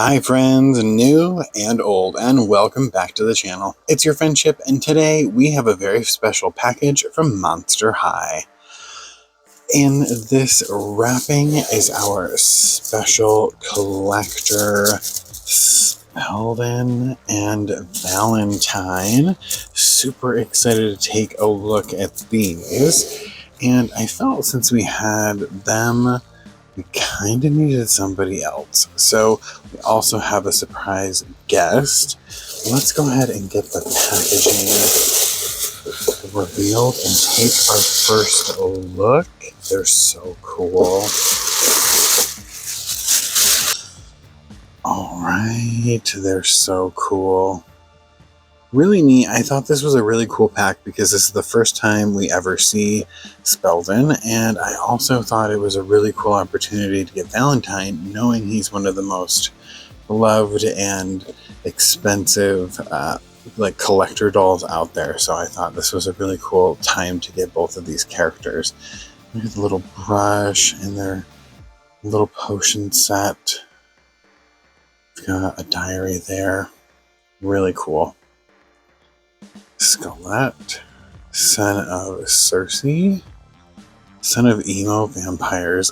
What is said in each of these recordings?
Hi friends, new and old, and welcome back to the channel. It's your FriendCHIP, and today we have a very special package from Monster High. In this wrapping is our special collector Spelldon and Valentine. Super excited to take a look at these, and I felt since we had them, we kind of needed somebody else. So we also have a surprise guest. Let's go ahead and get the packaging revealed and take our first look. They're so cool. All right, they're so cool. Really neat. I thought this was a really cool pack because this is the first time we ever see Spelldon, and I also thought it was a really cool opportunity to get Valentine, knowing he's one of the most beloved and expensive like collector dolls out there. So I thought this was a really cool time to get both of these characters. Look at the little brush and their little potion set. We've got a diary there. Really cool. Skelette, son of Circe, son of emo vampires,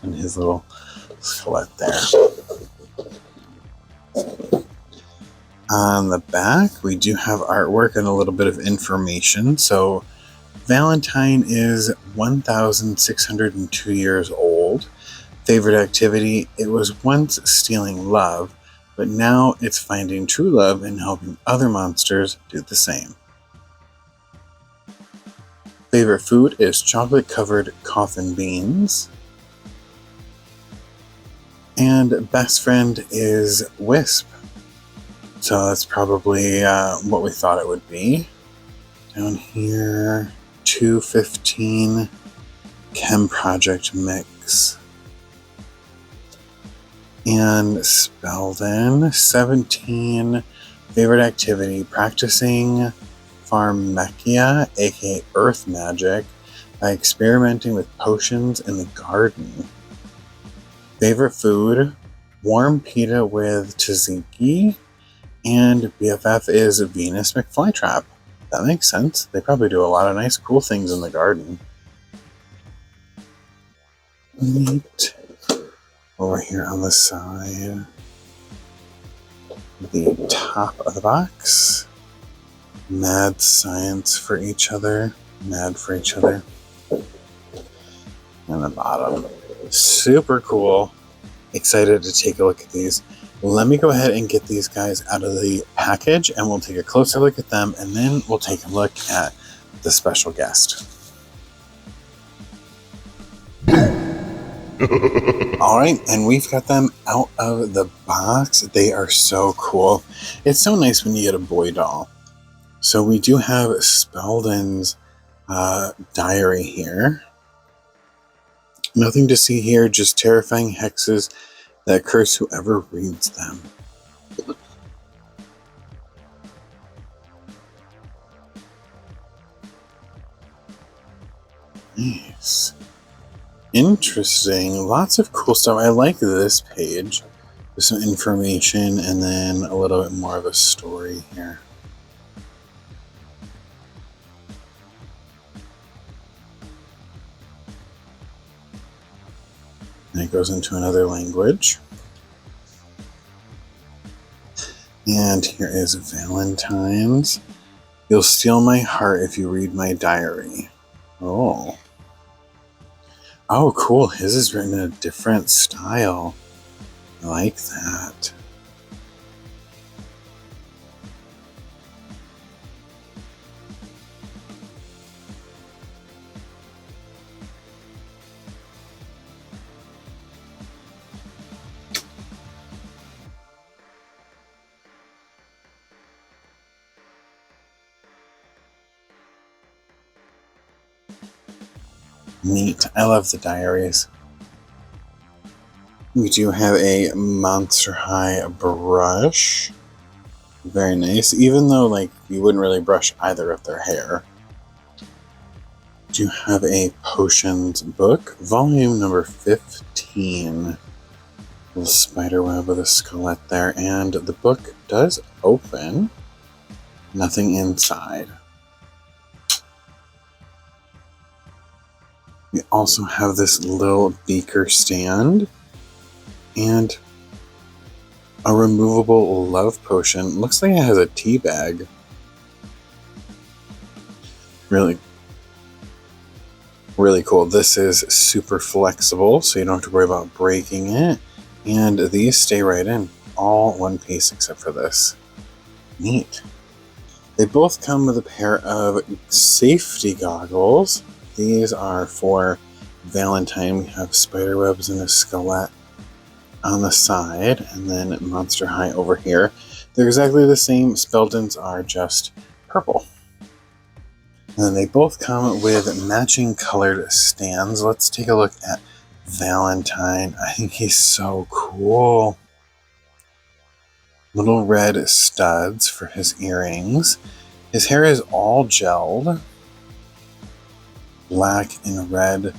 and his little skelette there. On the back, we do have artwork and a little bit of information. So Valentine is 1,602 years old. Favorite activity, it was once stealing love, but now it's finding true love and helping other monsters do the same. Favorite food is chocolate-covered coffin beans. And best friend is Wisp. So that's probably what we thought it would be. Down here, 215 Chem Project Mix. And Spelldon, 17, favorite activity, practicing pharmakia, aka earth magic, by experimenting with potions in the garden. Favorite food, warm pita with tzatziki, and BFF is Venus McFlytrap. That makes sense. They probably do a lot of nice, cool things in the garden. Neat. Over here on the side, the top of the box, mad science for each other, mad for each other, and the bottom. Super cool. Excited to take a look at these. Let me go ahead and get these guys out of the package, and we'll take a closer look at them, and then we'll take a look at the special guest. Alright, and we've got them out of the box. They are so cool. It's so nice when you get a boy doll. So we do have Spelldon's diary here. Nothing to see here, just terrifying hexes that curse whoever reads them. Nice. Interesting. Lots of cool stuff. I like this page. There's some information and then a little bit more of a story here. And it goes into another language. And here is Valentine's. You'll steal my heart if you read my diary. Oh. Oh, cool. His is written in a different style. I like that. Neat. I love the diaries. We do have a Monster High brush. Very nice. Even though, like, you wouldn't really brush either of their hair. Do have a potions book, volume number 15. Little spider web with a skelet there, and the book does open. Nothing inside. We also have this little beaker stand and a removable love potion. Looks like it has a tea bag. Really cool. This is super flexible, so you don't have to worry about breaking it. And these stay right in, all one piece except for this. Neat. They both come with a pair of safety goggles. These are for Valentine. We have spider webs and a skelet on the side, and then Monster High over here. They're exactly the same. Spelldons are just purple. And then they both come with matching colored stands. Let's take a look at Valentine. I think he's so cool. Little red studs for his earrings. His hair is all gelled. Black and red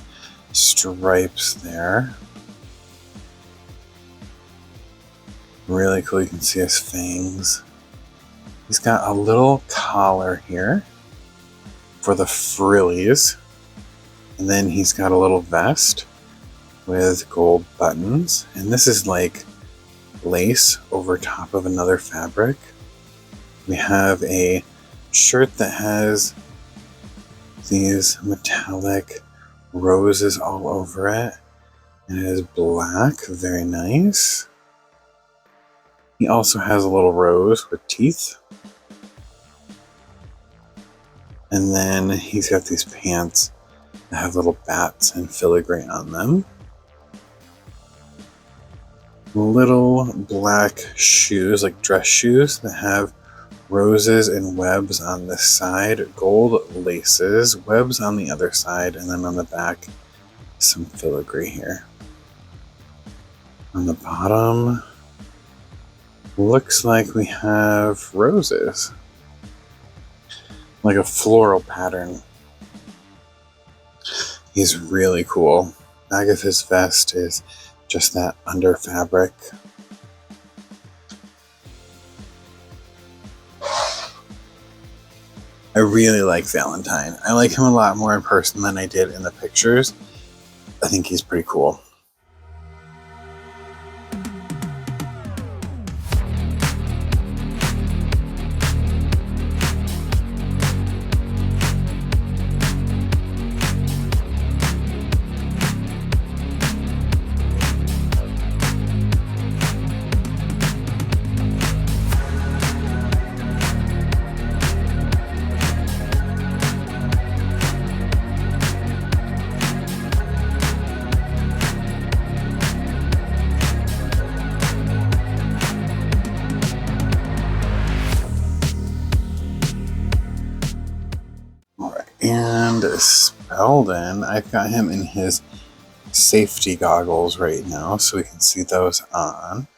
stripes there. Really cool. You can see his fangs. He's got a little collar here for the frillies. And then he's got a little vest with gold buttons. And this is like lace over top of another fabric. We have a shirt that has these metallic roses all over it. And it is black. Very nice. He also has a little rose with teeth. And then he's got these pants that have little bats and filigree on them. Little black shoes, like dress shoes, that have roses and webs on this side, gold laces, webs on the other side, and then on the back, some filigree here. On the bottom, looks like we have roses, like a floral pattern. He's really cool. Back of his vest is just that under fabric. I really like Valentine. I like him a lot more in person than I did in the pictures. I think he's pretty cool. And Spelldon, I've got him in his safety goggles right now, so we can see those on.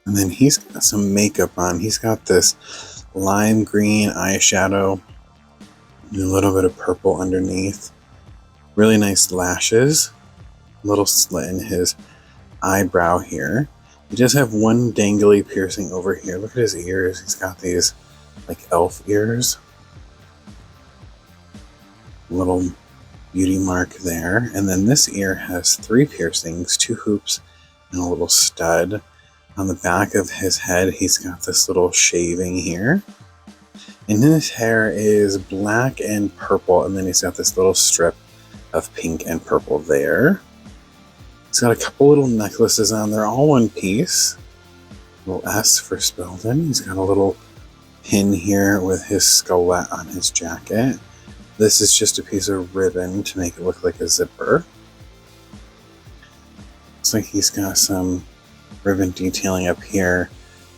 And then he's got some makeup on. He's got this lime green eyeshadow and a little bit of purple underneath. Really nice lashes. A little slit in his eyebrow here. He does have one dangly piercing over here. Look at his ears. He's got these like elf ears. Little beauty mark there. And then this ear has 3 piercings, 2 hoops, and a little stud. On the back of his head, he's got this little shaving here. And his hair is black and purple, and then he's got this little strip of pink and purple there. He's got a couple little necklaces on. They're all one piece. Little S for Spelldon. He's got a little pin here with his skelet on his jacket. This is just a piece of ribbon to make it look like a zipper. Looks like he's got some ribbon detailing up here,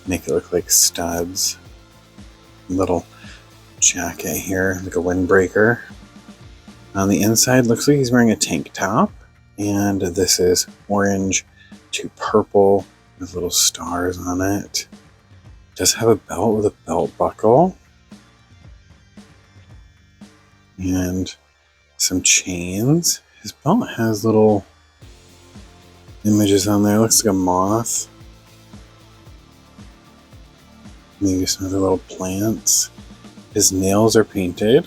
make it look like studs. Little jacket here, like a windbreaker. On the inside, looks like he's wearing a tank top, and this is orange to purple with little stars on it. Does have a belt with a belt buckle. And some chains. His belt has little images on there. Looks like a moth. Maybe some other little plants. His nails are painted.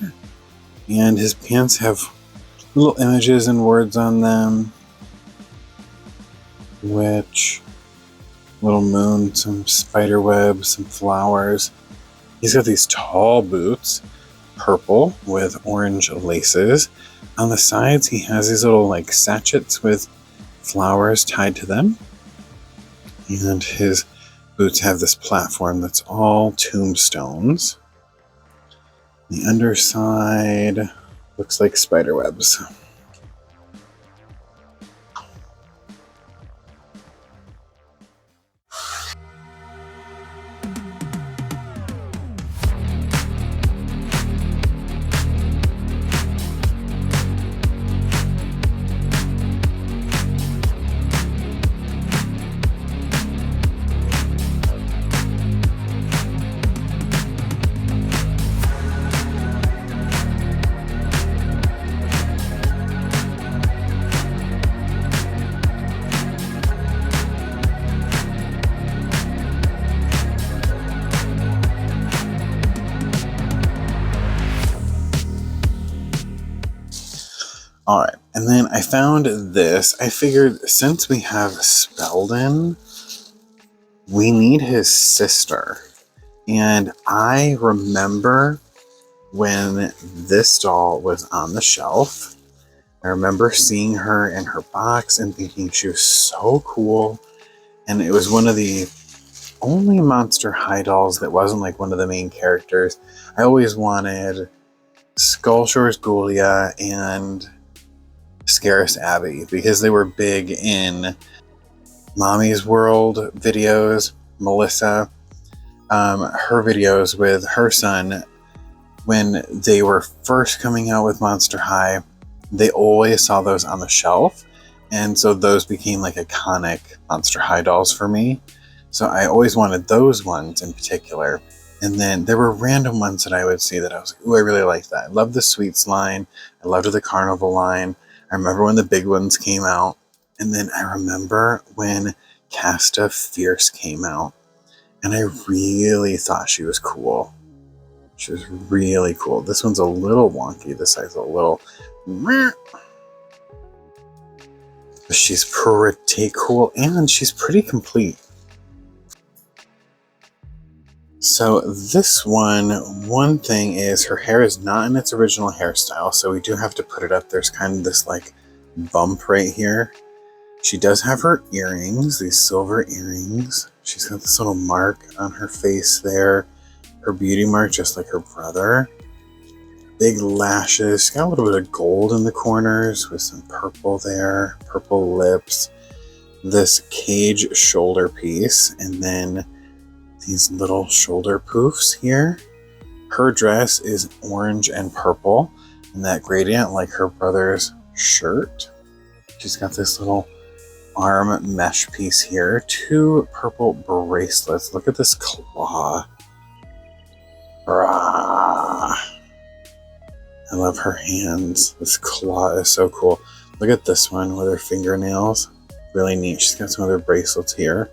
And his pants have little images and words on them. Witch. Little moon. Some spider webs. Some flowers. He's got these tall boots. Purple with orange laces. On the sides he has these little like sachets with flowers tied to them. And his boots have this platform that's all tombstones. The underside looks like spider webs. All right, and then I found this. I figured since we have Spelldon, we need his sister. And I remember when this doll was on the shelf, I remember seeing her in her box and thinking she was so cool. And it was one of the only Monster High dolls that wasn't like one of the main characters. I always wanted Skullshore's Ghoulia and Scarus Abbey because they were big in Mommy's World videos. Melissa, her videos with her son when they were first coming out with Monster High, they always saw those on the shelf, and so those became like iconic Monster High dolls for me. So I always wanted those ones in particular. And then there were random ones that I would see that I was like, ooh, I really like that. I loved the Sweets line. I loved the Carnival line. I remember when the big ones came out. And then I remember when Casta Fierce came out. And I really thought she was cool. She was really cool. This one's a little wonky. This side's a little... But she's pretty cool. And she's pretty complete. So this one thing is her hair is not in its original hairstyle, so we do have to put it up. There's kind of this like bump right here. She does have her earrings, these silver earrings. She's got this little mark on her face there. Her beauty mark, just like her brother. Big lashes. She's got a little bit of gold in the corners with some purple there. Purple lips. This cage shoulder piece, and then these little shoulder poofs here. Her dress is orange and purple, and that gradient like her brother's shirt. She's got this little arm mesh piece here. 2 purple bracelets. Look at this claw. Rah. I love her hands. This claw is so cool. Look at this one with her fingernails. Really neat. She's got some other bracelets here.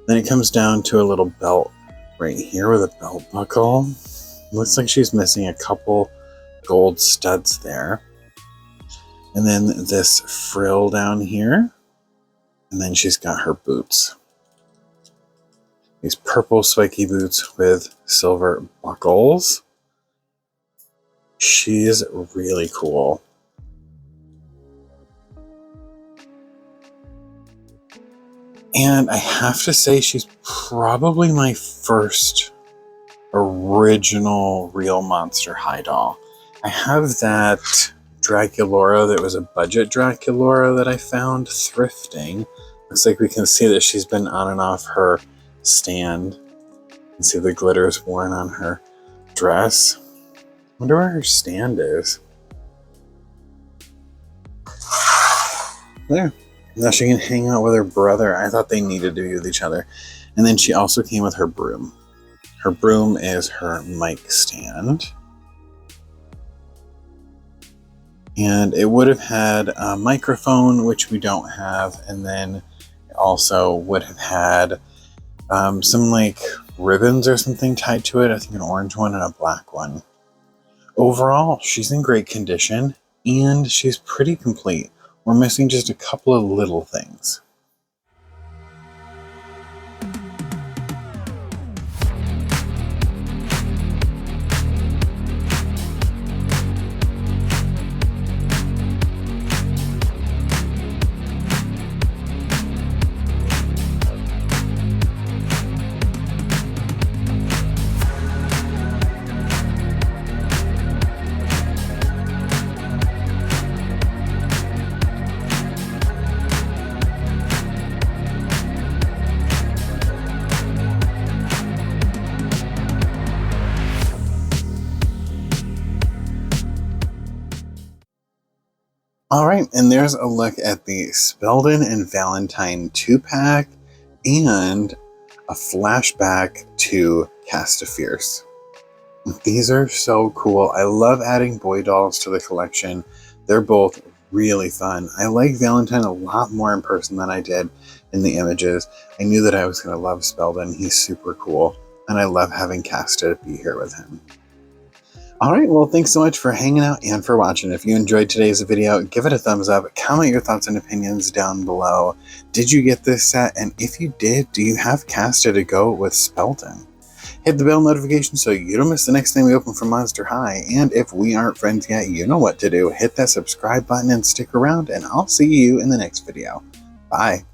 Then it comes down to a little belt right here with a belt buckle. Looks like she's missing a couple gold studs there. And then this frill down here. And then she's got her boots. These purple spiky boots with silver buckles. She's really cool. And I have to say, she's probably my first original real Monster High doll. I have that Draculaura that was a budget Draculaura that I found thrifting. Looks like we can see that she's been on and off her stand. You can see the glitters worn on her dress. Wonder where her stand is. There. Now she can hang out with her brother. I thought they needed to be with each other. And then she also came with her broom. Her broom is her mic stand. And it would have had a microphone, which we don't have, and then it also would have had some like ribbons or something tied to it. I think an orange one and a black one. Overall, she's in great condition and she's pretty complete. We're missing just a couple of little things. Alright, and there's a look at the Spelldon and Valentine 2-pack and a flashback to Casta Fierce. These are so cool. I love adding boy dolls to the collection. They're both really fun. I like Valentine a lot more in person than I did in the images. I knew that I was going to love Spelldon. He's super cool, and I love having Casta be here with him. Alright, well, thanks so much for hanging out and for watching. If you enjoyed today's video, give it a thumbs up, comment your thoughts and opinions down below. Did you get this set? And if you did, do you have Casta to go with Spelldon? Hit the bell notification so you don't miss the next time we open from Monster High. And if we aren't friends yet, you know what to do. Hit that subscribe button and stick around, and I'll see you in the next video. Bye.